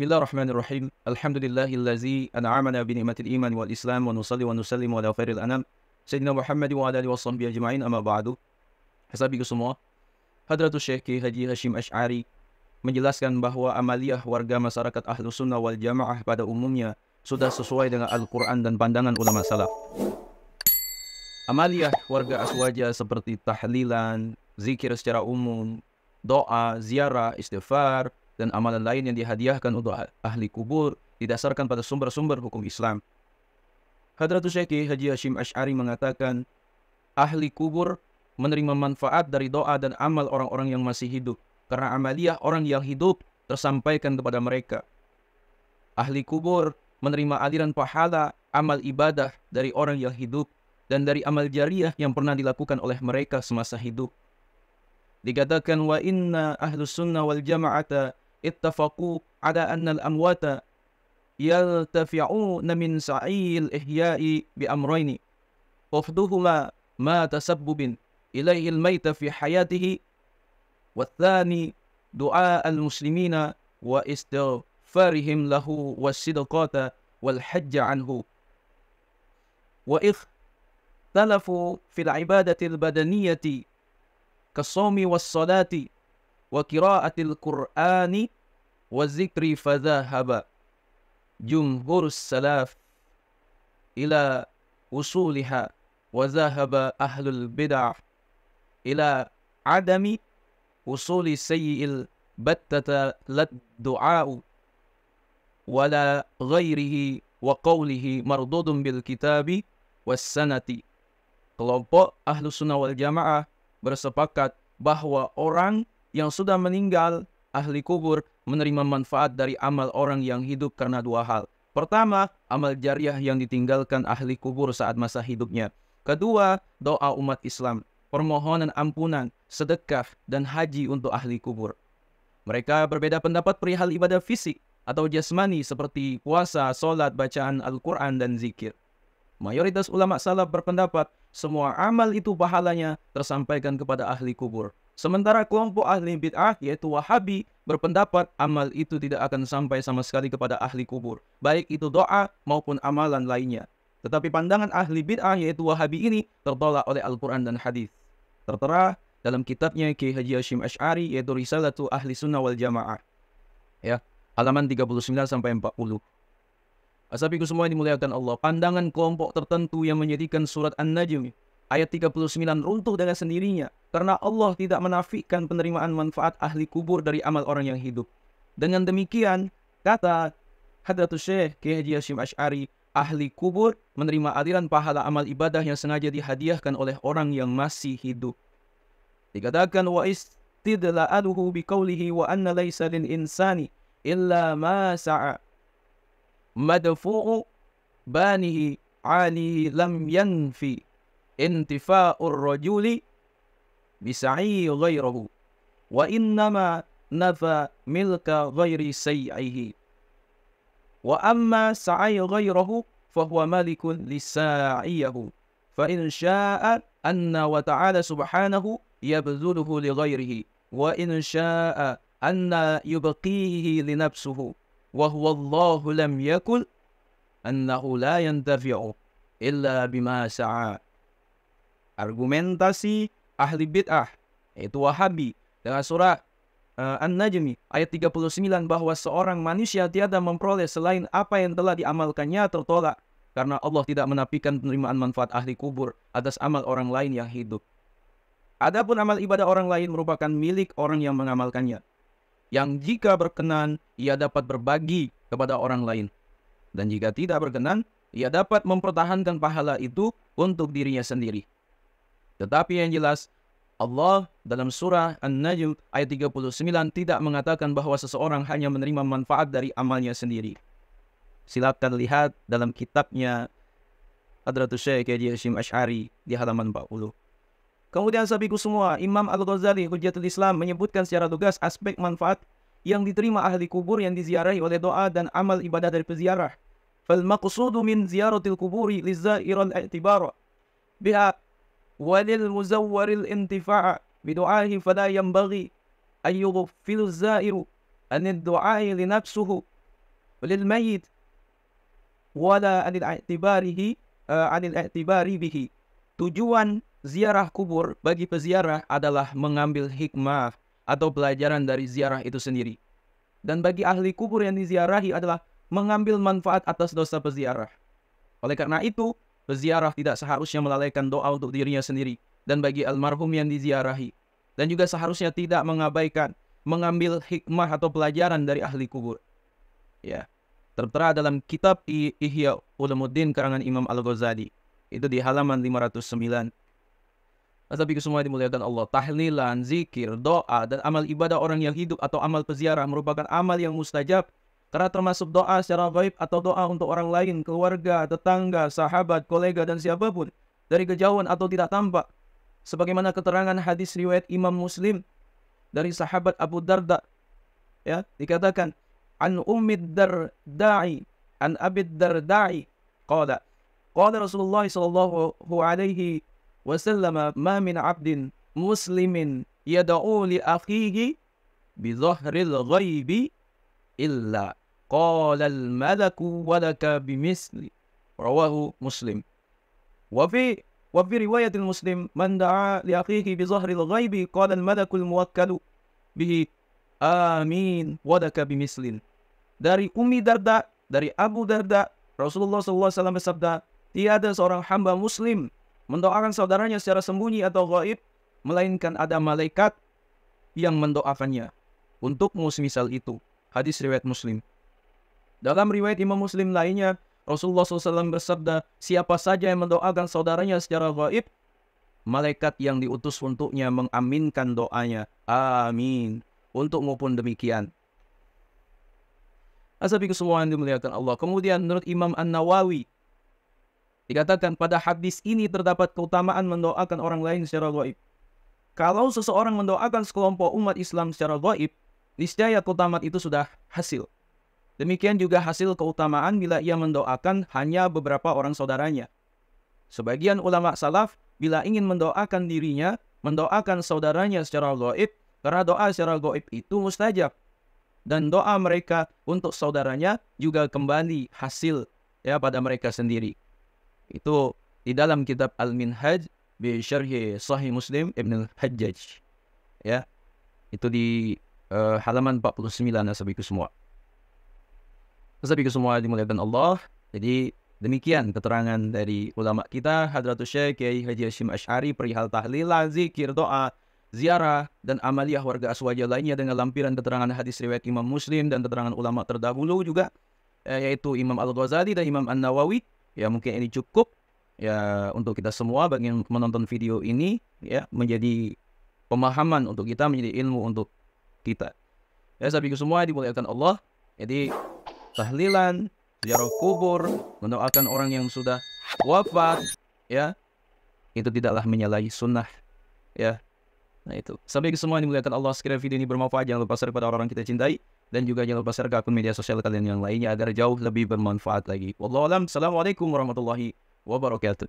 Bismillahirrahmanirrahim. Alhamdulillahillazi an'amana bi ni'matil iman wal islam wa nusalli wa nusallimu ala khairil anam Sayyidina Muhammad wa ala alihi wa sahbihi ajma'in, amma ba'du. Hasabiku semua, Hadratus Syekh Kiai Haji Hasyim Asy'ari menjelaskan bahwa amaliyah warga masyarakat Ahlus Sunnah wal Jamaah pada umumnya sudah sesuai dengan Al-Quran dan pandangan ulama salaf. Amaliyah warga Aswaja seperti tahlilan, zikir secara umum, doa, ziarah, istighfar, dan amalan lain yang dihadiahkan untuk ahli kubur didasarkan pada sumber-sumber hukum Islam. Hadratus Syekh Haji Hasyim Asy'ari mengatakan, ahli kubur menerima manfaat dari doa dan amal orang-orang yang masih hidup, karena amaliyah orang yang hidup tersampaikan kepada mereka. Ahli kubur menerima aliran pahala amal ibadah dari orang yang hidup dan dari amal jariyah yang pernah dilakukan oleh mereka semasa hidup. Dikatakan, wa inna ahlus sunnah wal jama'ata ittafaqu ala anna al-amwata yaltafi'una min sa'il ihya'i bi amrayni wafduhuma ma tasabbubin ilayhi al-mayta fi hayatihi wa thani du'a al-muslimina wa istighfarihim lahu was-sidqata wal hajja anhu wa ikhtalafu fil ibadati al-badaniyati kasawmi was-salati wa qira'atil Qur'ani wa zikri fadhahaba jumhurus salaf ila usuliha wa zahaba ahlul bid'ah ila adami usuli sayyi'il battata lad du'a'u wala ghairihi wa qawlihi mardudun bil kitabi was sanati. Kelompok Ahlus Sunnah wal Jamaah bersepakat bahwa orang yang sudah meninggal, ahli kubur, menerima manfaat dari amal orang yang hidup karena dua hal. Pertama, amal jariyah yang ditinggalkan ahli kubur saat masa hidupnya. Kedua, doa umat Islam, permohonan ampunan, sedekah, dan haji untuk ahli kubur. Mereka berbeda pendapat perihal ibadah fisik atau jasmani seperti puasa, sholat, bacaan Al-Quran, dan zikir. Mayoritas ulama salaf berpendapat semua amal itu pahalanya tersampaikan kepada ahli kubur. Sementara kelompok ahli bid'ah yaitu Wahabi berpendapat amal itu tidak akan sampai sama sekali kepada ahli kubur, baik itu doa maupun amalan lainnya. Tetapi pandangan ahli bid'ah yaitu Wahabi ini tertolak oleh Al-Quran dan hadis. Tertera dalam kitabnya Kiai Haji Hasyim Asy'ari yaitu Risalatu Ahli Sunnah wal Jamaah. Ya, halaman 39 sampai 40. Asabiku semua yang dimuliakan Allah, pandangan kelompok tertentu yang menyediakan surat An-Najm ayat 39 runtuh dengan sendirinya karena Allah tidak menafikan penerimaan manfaat ahli kubur dari amal orang yang hidup. Dengan demikian, kata Hadratus Syekh Kiai Haji Hasyim Asy'ari, ahli kubur menerima aliran pahala amal ibadah yang sengaja dihadiahkan oleh orang yang masih hidup. Dikatakan, wa istidla'aluhu biqaulihi wa anna laysa lil insani illa ma sa'a madfu'u banihi alihi lam yanfi intifa'ur rajuli bisa'i ghairahu wa innama nafa milka ghairi say'ihi wa amma sa'i ghairahu fahuwa malikun lisa'iyahu fa in sya'a anna wa ta'ala subhanahu yabdhuluhu li ghairihi wa in sya'a anna yubqihi li nafsuhu wa huwa Allahu lam yakul annahu la yantafi'u illa bima sa'a. Argumentasi ahli bid'ah yaitu Wahabi dengan surah An-Najm ayat 39 bahwa seorang manusia tiada memperoleh selain apa yang telah diamalkannya tertolak karena Allah tidak menafikan penerimaan manfaat ahli kubur atas amal orang lain yang hidup. Adapun amal ibadah orang lain merupakan milik orang yang mengamalkannya, yang jika berkenan, ia dapat berbagi kepada orang lain. Dan jika tidak berkenan, ia dapat mempertahankan pahala itu untuk dirinya sendiri. Tetapi yang jelas, Allah dalam surah An-Najm ayat 39 tidak mengatakan bahwa seseorang hanya menerima manfaat dari amalnya sendiri. Silakan lihat dalam kitabnya Hadratus Syekh Haji Hasyim Asy'ari di halaman 40. Kemudian sabiku semua, Imam Al-Ghazali Hujjatul Islam menyebutkan secara lugas aspek manfaat yang diterima ahli kubur yang diziarahi oleh doa dan amal ibadah dari peziarah. Fal maqsudu min ziyaratil kuburi lizairil i'tibara biha walil muzawwaril intifa'a bidu'ahi fala yanbaghi ayyughfilu zairu an ad-du'a'i li nafsuhu lil mayyit wala anil i'tibari bihi. Tujuan ziarah kubur bagi peziarah adalah mengambil hikmah atau pelajaran dari ziarah itu sendiri. Dan bagi ahli kubur yang diziarahi adalah mengambil manfaat atas dosa peziarah. Oleh karena itu, peziarah tidak seharusnya melalaikan doa untuk dirinya sendiri dan bagi almarhum yang diziarahi. Dan juga seharusnya tidak mengabaikan mengambil hikmah atau pelajaran dari ahli kubur. Ya, tertera dalam kitab Ihya Ulumuddin karangan Imam Al-Ghazali. Itu di halaman 509. Tapi semua dimuliakan Allah, tahlilan, zikir, doa, dan amal ibadah orang yang hidup atau amal peziarah merupakan amal yang mustajab. Karena termasuk doa secara gaib atau doa untuk orang lain, keluarga, tetangga, sahabat, kolega, dan siapapun. Dari kejauhan atau tidak tampak. Sebagaimana keterangan hadis riwayat Imam Muslim dari sahabat Abu Darda. Ya, dikatakan, An Ummid Darda'i, An Abid Darda'i, Qala Rasulullah sallallahu alaihi wasallam, ma min abdin muslimin yada'u li akhihi bi dhahril ghaibi illa qala al malaku walaka bimisli. Rawahu Muslim. Wa fi riwayatil Muslim, man da'a li akhihi bi dhahril ghaibi qala al malakul muwakkalu bihi amin walaka bimislin. Dari Ummi Darda, dari Abu Darda, Rasulullah SAW bersabda, tiada seorang hamba muslim mendoakan saudaranya secara sembunyi atau gaib, melainkan ada malaikat yang mendoakannya untukmu semisal itu. Hadis riwayat Muslim. Dalam riwayat Imam Muslim lainnya, Rasulullah SAW bersabda, siapa saja yang mendoakan saudaranya secara gaib, malaikat yang diutus untuknya mengaminkan doanya. Amin. Untukmu pun demikian. Asabiku semua yang dimuliakan Allah. Kemudian menurut Imam An-Nawawi, dikatakan pada hadis ini terdapat keutamaan mendoakan orang lain secara gaib. Kalau seseorang mendoakan sekelompok umat Islam secara gaib, niscaya keutamaan itu sudah hasil. Demikian juga hasil keutamaan bila ia mendoakan hanya beberapa orang saudaranya. Sebagian ulama salaf bila ingin mendoakan dirinya, mendoakan saudaranya secara gaib, karena doa secara gaib itu mustajab. Dan doa mereka untuk saudaranya juga kembali hasil ya pada mereka sendiri. Itu di dalam kitab Al-Minhaj bi Syarhi Sahih Muslim Ibn Al-Hajjaj. Ya. Itu di halaman 49 asabiku semua. Asabiku semua dimuliakan Allah. Jadi demikian keterangan dari ulama kita Hadratus Syekh Kiai Haji Hasyim Asy'ari perihal tahlilan, zikir, doa, ziarah dan amaliyah warga aswaja lainnya dengan lampiran keterangan hadis riwayat Imam Muslim dan keterangan ulama terdahulu juga yaitu Imam Al-Ghazali dan Imam An-Nawawi. Ya mungkin ini cukup ya untuk kita semua bagi yang menonton video ini ya menjadi pemahaman untuk kita, menjadi ilmu untuk kita. Ya sahabatku semua dimuliakan Allah. Jadi tahlilan, ziarah kubur, mendoakan orang yang sudah wafat ya itu tidaklah menyalahi sunnah ya. Nah itu. Sampai semua dimuliakan Allah, sekiranya video ini bermanfaat, jangan lupa share kepada orang kita cintai dan juga jangan lupa share ke akun media sosial kalian yang lainnya agar jauh lebih bermanfaat lagi. Wallahu a'lam. Assalamualaikum warahmatullahi wabarakatuh.